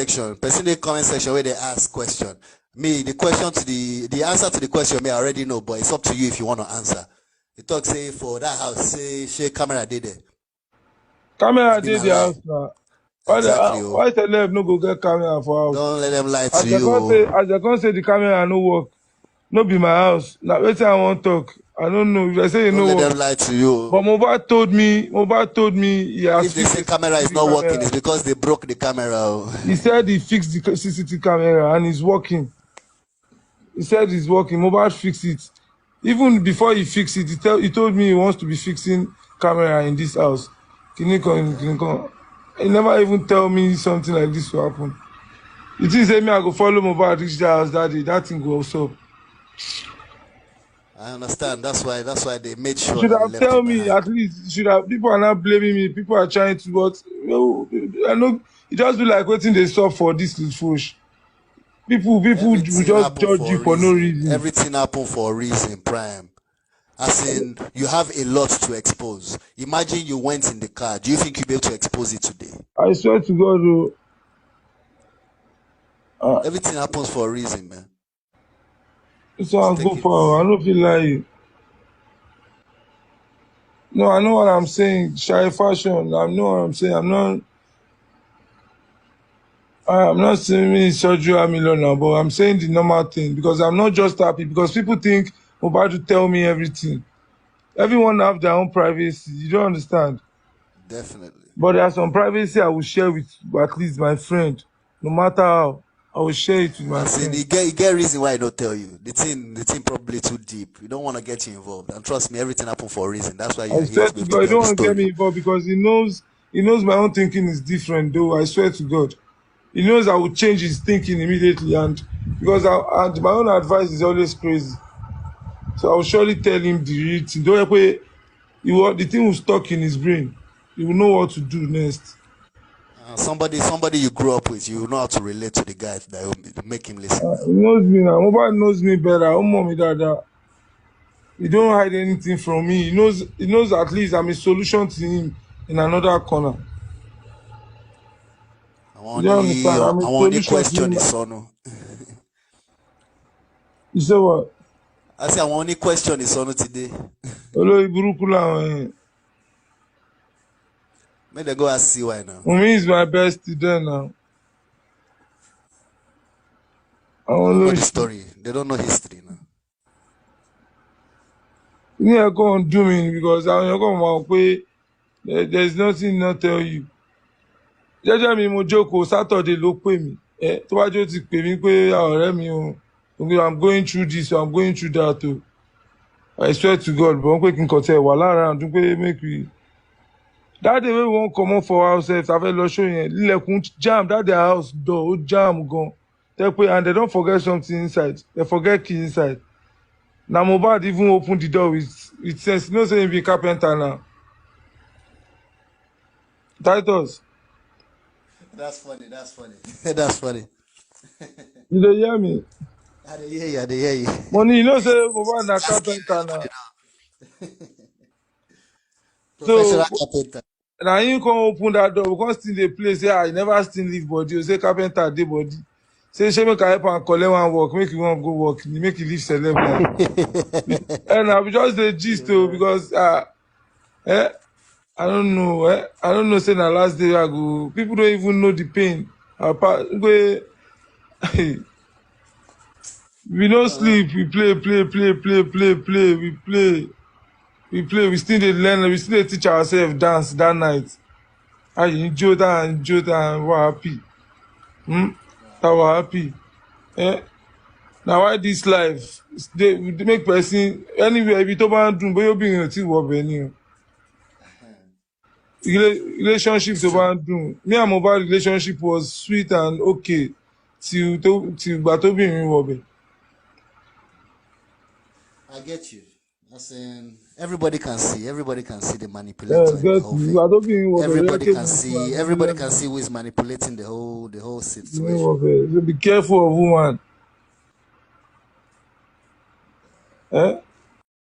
section. Person in the comment section where they ask question. Me, the question to the answer to the question, me I already know, but it's up to you if you want to answer. The talk say for that house, say camera did there. Camera did the house now. Exactly. Why the left no go get camera for house? Don't let them lie to As you. they can't say the camera no work. No be my house. Now wait till I want talk. I don't know. If I say you Don't know let what. them lie to you. But Mohbad told me he has If they say camera is not working, it's because they broke the camera. He said he fixed the CCTV camera and it's working. He said it's working. Mohbad fixed it. Even before he fixed it, he told me he wants to be fixing camera in this house. He never even tell me something like this will happen. You think say me I go follow Mohbad reach the house that day, that thing goes up. I understand. That's why they made sure Should that have tell me at least. Should have. People are not blaming me. People are trying to, but I know it just be like waiting they stop for this little push. People will just judge you for no reason. Everything happened for a reason, Prime. As in, you have a lot to expose. Imagine you went in the car. Do you think you'll be able to expose it today? I swear to God, everything happens for a reason, man. So I'll go for. I don't feel like. No, I know what I'm saying. Shy fashion. I know what I'm saying. I'm not saying me surgery million now, but I'm saying the normal thing because I'm not just happy because people think Mohbad to tell me everything. Everyone have their own privacy. You don't understand. Definitely. But there's some privacy I will share with at least my friend. No matter how, I will share it with my friend. You get reason why I don't tell you. The thing probably too deep. You don't want to get you involved. And trust me, everything happened for a reason. That's why you're here to be able to tell you don't want to get me involved because he knows my own thinking is different though. I swear to God. He knows I will change his thinking immediately and because my own advice is always crazy. So I will surely tell him the real thing. Don't way the thing will stuck in his brain. He will know what to do next. Somebody you grew up with, you know how to relate to the guy that will make him listen. He knows me now. Mohbad knows me better. He don't hide anything from me. He knows at least I'm a solution to him in another corner. I want the question is on. You say what? I say I want the question is on today. Hello, Iburukula. May they go and see why now. Umi is my bestie there now. I don't know the story. They don't know history now. Yeah, go on do me because I'm going to there's nothing not tell you. Jẹ́jẹ́ mi mo jókòó Saturday ló pè mí. Tó bá jó ti pè mí pé ọ̀rẹ́ mi o, I'm going through this, I'm going through that o. I swear to God, but wọ́n pé kí n kàn tẹ̀ wà lára àdún pé make we. That day wey we wan comot for house sef, ta fẹ́ lọ show yẹn, lílẹ̀kùn jam, that their house door ó jam gan. Tẹ́ pé and they don forget something inside, they forget key inside. Na Mohbad even open the door with sense, you know say he be carpenter now. Titus. That's funny. That's funny. You dey hear me? I dey hear you. Money, you know say Mohbad na carpenter now. Professional carpenter. Na him come open that door, we come still dey play say I never still leave body, o say carpenter dey body. Say shey make I help am collect one work, make he wan go work, make he leave celeb now. And I just dey gist o because I don't know. I don't know. Say na last day I go. People don't even know the pain. We don't sleep. We play. We play. We still dey learn. We still dey teach ourselves dance that night. I enjoy that. We're happy. That we're happy. Now why this life? They make person anywhere. If you talk about doing, but you're being a team work relationship to do. Me and Mohbad relationship was sweet and okay till Batobi Wobe. I get you. As in, everybody can see the manipulator. Everybody can see who is manipulating the whole situation. So be careful of woman.